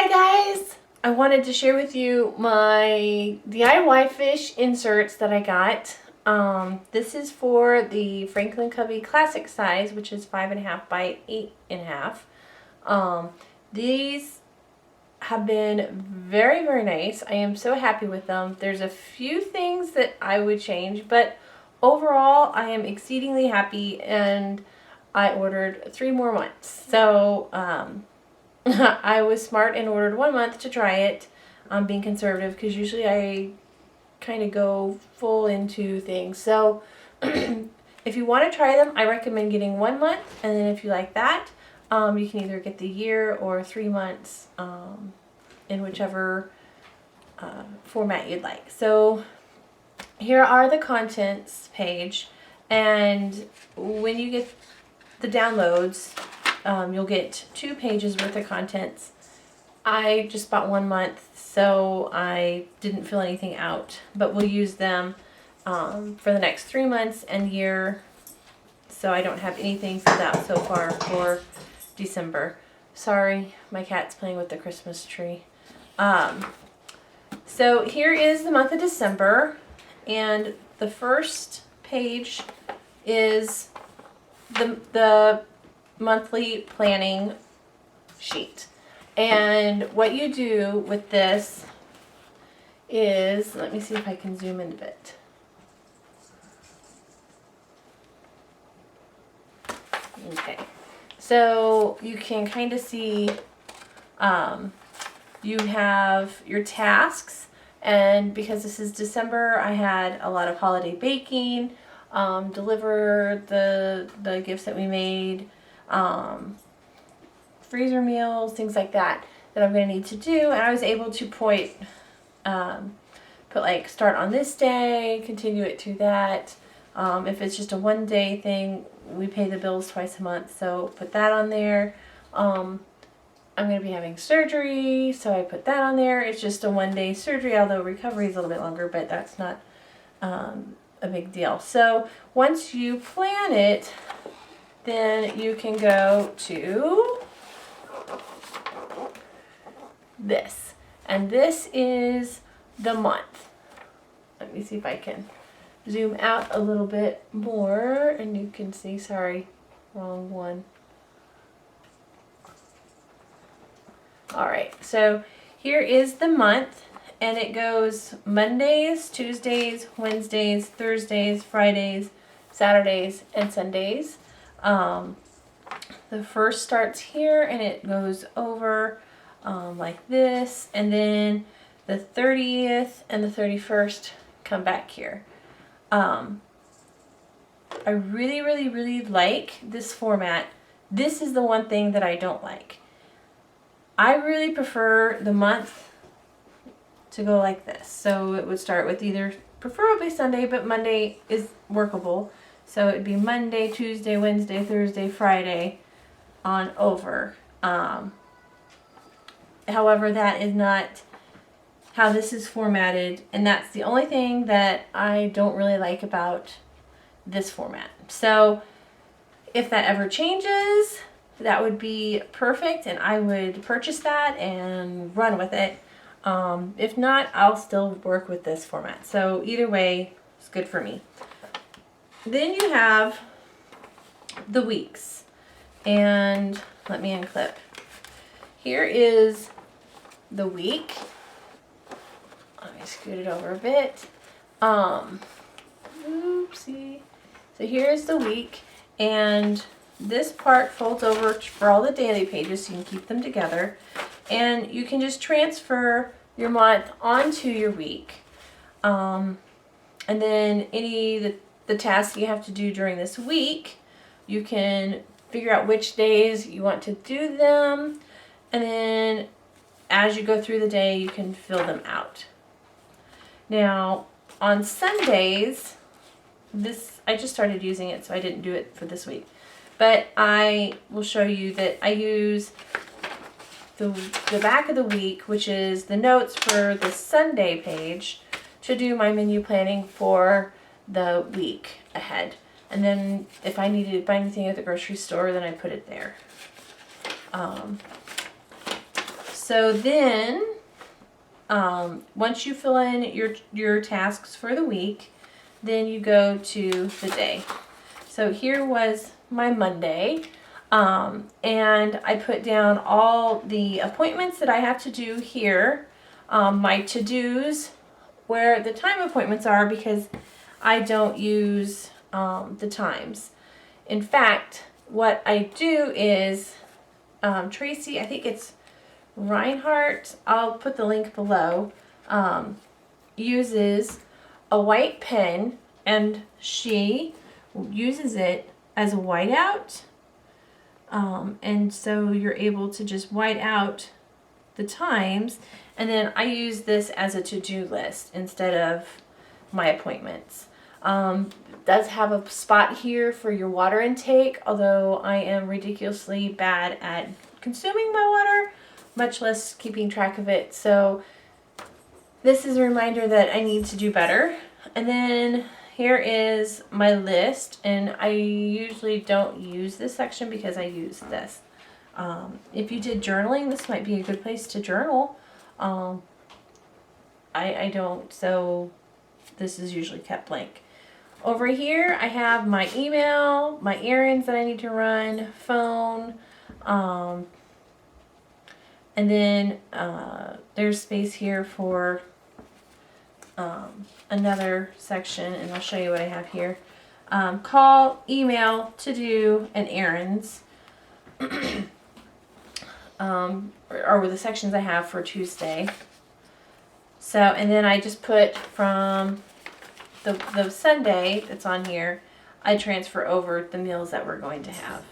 Hi guys! I wanted to share with you my DIYFish inserts that I got. This is for the Franklin Covey Classic size, which is 5.5 by 8.5. These have been very, very nice. I am so happy with them. There's a few things that I would change, but overall I am exceedingly happy, and I ordered 3 more months. So, I was smart and ordered 1 month to try it. I'm being conservative because usually I kind of go full into things. So if you want to try them, I recommend getting 1 month, and then if you like that, you can either get the year or 3 months in whichever format you'd like. So here are the contents page, and when you get the downloads, you'll get 2 pages worth of contents. I just bought 1 month, so I didn't fill anything out, but we'll use them for the next 3 months and year, so I don't have anything filled out so far for December. Sorry, my cat's playing with the Christmas tree. So here is the month of December, and the first page is the monthly planning sheet. And what you do with this is, let me see if I can zoom in a bit. Okay, so you can kind of see you have your tasks, and because this is December, I had a lot of holiday baking, deliver the gifts that we made, freezer meals, things like that I'm going to need to do. And I was able to put like start on this day, continue it to that. If it's just a 1-day thing, we pay the bills twice a month, so put that on there. I'm going to be having surgery, so I put that on there. It's just a 1-day surgery, although recovery is a little bit longer, but that's not a big deal. So once you plan it, then you can go to this, and this is the month. Let me see if I can zoom out a little bit more and you can see. Sorry, wrong one. Alright, so here is the month, and it goes Mondays, Tuesdays, Wednesdays, Thursdays, Fridays, Saturdays, and Sundays. The first starts here and it goes over like this, and then the 30th and the 31st come back here. I really, really, really like this format. This is the one thing that I don't like. I really prefer the month to go like this. So it would start with either preferably Sunday, but Monday is workable. So it'd be Monday, Tuesday, Wednesday, Thursday, Friday on over. However, that is not how this is formatted, and that's the only thing that I don't really like about this format. So if that ever changes, that would be perfect, and I would purchase that and run with it. If not, I'll still work with this format. So either way, it's good for me. Then you have the weeks, and let me unclip. Here is the week. Let me scoot it over a bit. Oopsie. So here's the week, and this part folds over for all the daily pages, so you can keep them together, and you can just transfer your month onto your week, and then the tasks you have to do during this week, you can figure out which days you want to do them, and then as you go through the day, you can fill them out. Now, on Sundays, I just started using it, so I didn't do it for this week, but I will show you that I use the back of the week, which is the notes for the Sunday page, to do my menu planning for the week ahead. And then if I needed to buy anything at the grocery store, then I put it there. So then, once you fill in your tasks for the week, then you go to the day. So here was my Monday, and I put down all the appointments that I have to do here, my to-dos, where the time appointments are, because I don't use the times. In fact, what I do is, Tracy, I think it's Reinhardt, I'll put the link below, uses a white pen, and she uses it as a whiteout. And so you're able to just white out the times, and then I use this as a to-do list instead of my appointments. It does have a spot here for your water intake, although I am ridiculously bad at consuming my water, much less keeping track of it. So this is a reminder that I need to do better. And then here is my list, and I usually don't use this section because I use this. If you did journaling, this might be a good place to journal. I don't, so this is usually kept blank. Over here I have my email, my errands that I need to run, phone, and then there's space here for another section, and I'll show you what I have here. Call, email, to do, and errands are the sections I have for Tuesday. So, and then I just put from the Sunday that's on here, I transfer over the meals that we're going to have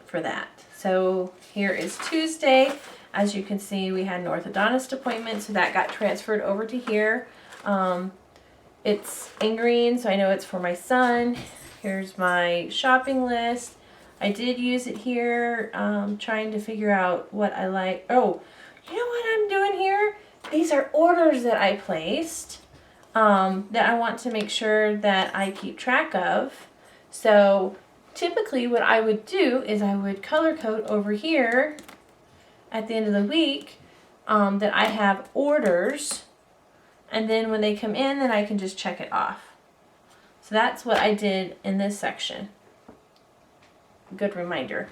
for that. So here is Tuesday. As you can see, we had an orthodontist appointment, so that got transferred over to here. It's in green, so I know it's for my son. Here's my shopping list. I did use it here, trying to figure out what I like. Oh, you know what I'm doing here? These are orders that I placed that I want to make sure that I keep track of. So typically what I would do is I would color code over here at the end of the week that I have orders, and then when they come in, then I can just check it off. So that's what I did in this section. Good reminder.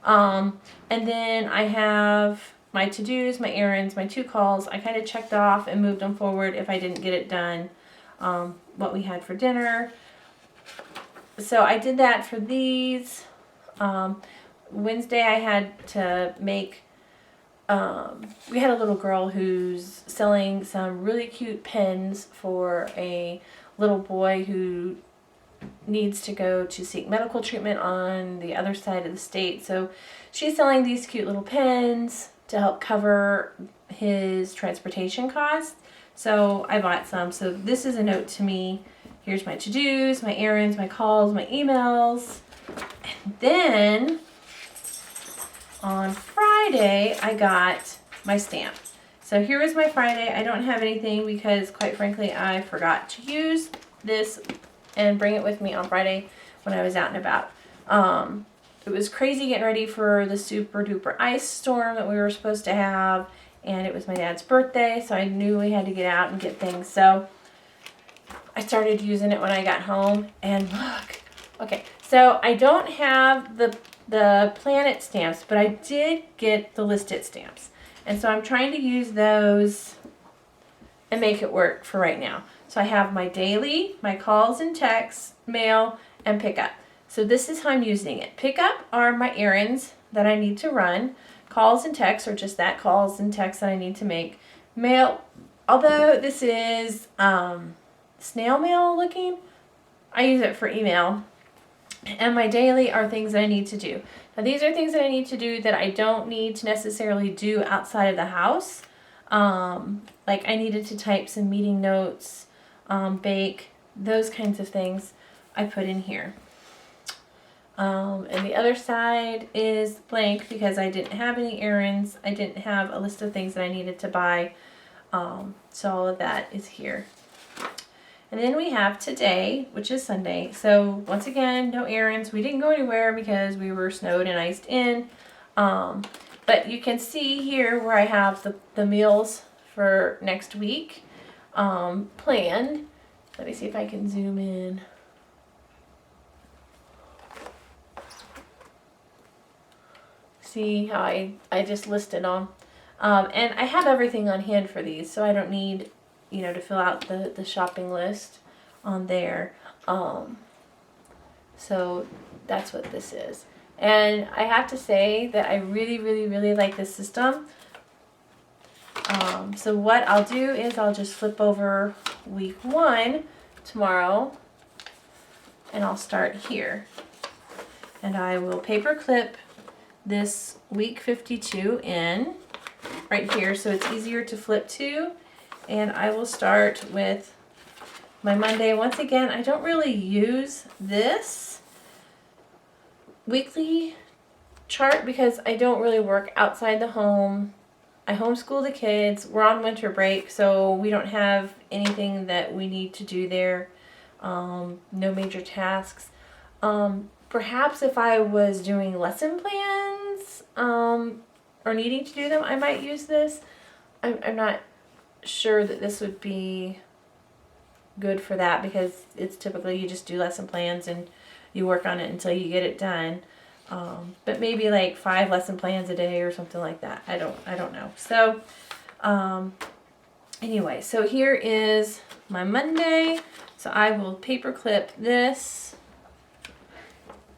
And then I have my to-dos, my errands, my 2 calls. I kind of checked off and moved them forward if I didn't get it done. What we had for dinner. So I did that for these. Wednesday I had to make, we had a little girl who's selling some really cute pens for a little boy who needs to go to seek medical treatment on the other side of the state. So she's selling these cute little pens to help cover his transportation costs. So I bought some. So this is a note to me. Here's my to-dos, my errands, my calls, my emails. And then on Friday, I got my stamp. So here is my Friday. I don't have anything because, quite frankly, I forgot to use this and bring it with me on Friday when I was out and about. It was crazy getting ready for the super duper ice storm that we were supposed to have, and it was my dad's birthday, so I knew we had to get out and get things. So I started using it when I got home, and look, okay, so I don't have the planet stamps, but I did get the listed stamps, and so I'm trying to use those and make it work for right now. So I have my daily, my calls and texts, mail, and pickup. So this is how I'm using it. Pickup are my errands that I need to run. Calls and texts are just that, calls and texts that I need to make. Mail, although this is snail mail looking, I use it for email. And my daily are things that I need to do. Now these are things that I need to do that I don't need to necessarily do outside of the house. Like I needed to type some meeting notes, bake, those kinds of things I put in here. And the other side is blank because I didn't have any errands. I didn't have a list of things that I needed to buy. So all of that is here. And then we have today, which is Sunday. So once again, no errands. We didn't go anywhere because we were snowed and iced in. But you can see here where I have the meals for next week planned. Let me see if I can zoom in. See how I just listed them. And I have everything on hand for these, so I don't need, you know, to fill out the shopping list on there. So that's what this is. And I have to say that I really, really, really like this system. So what I'll do is I'll just flip over week 1 tomorrow, and I'll start here. And I will paper clip this week 52 in right here so it's easier to flip to. And I will start with my Monday. Once again, I don't really use this weekly chart because I don't really work outside the home. I homeschool the kids. We're on winter break, so we don't have anything that we need to do there. No major tasks. Perhaps if I was doing lesson plans or needing to do them, I might use this. I'm not sure that this would be good for that because it's typically you just do lesson plans and you work on it until you get it done. But maybe like 5 lesson plans a day or something like that. I don't know. So anyway, so here is my Monday. So I will paper clip this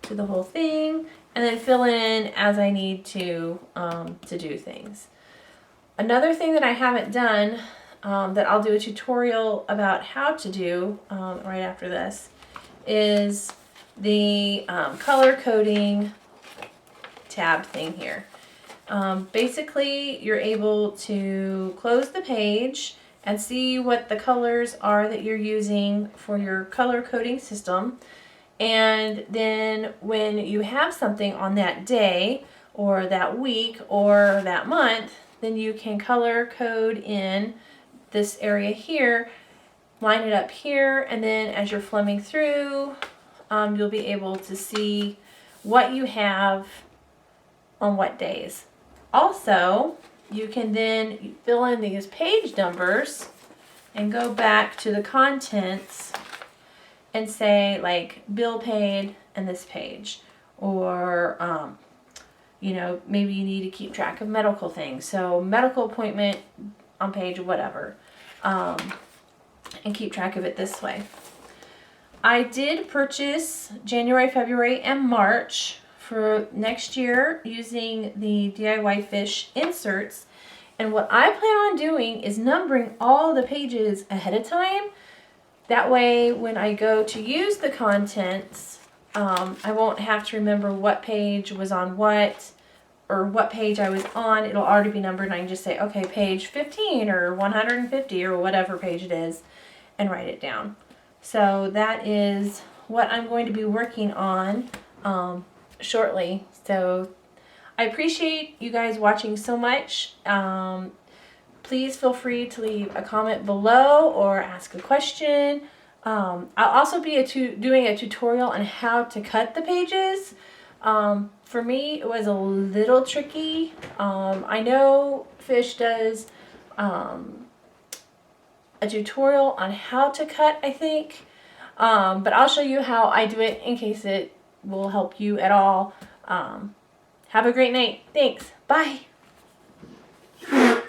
to the whole thing and then fill in as I need to do things. Another thing that I haven't done that I'll do a tutorial about how to do right after this is the color coding tab thing here. Basically, you're able to close the page and see what the colors are that you're using for your color coding system. And then when you have something on that day or that week or that month, then you can color code in this area here, line it up here, and then as you're flipping through, you'll be able to see what you have on what days. Also, you can then fill in these page numbers and go back to the contents and say like bill paid and this page, or you know, maybe you need to keep track of medical things, so medical appointment on page whatever, and keep track of it this way. I did purchase January, February, and March for next year using the DIYFish inserts. And what I plan on doing is numbering all the pages ahead of time. That way, when I go to use the contents, I won't have to remember what page was on what or what page I was on. It'll already be numbered and I can just say, okay, page 15 or 150 or whatever page it is, and write it down. So that is what I'm going to be working on shortly. So I appreciate you guys watching so much. Please feel free to leave a comment below or ask a question. I'll also be doing a tutorial on how to cut the pages. For me, it was a little tricky. I know Fish does a tutorial on how to cut, I think. But I'll show you how I do it in case it will help you at all. Have a great night. Thanks. Bye.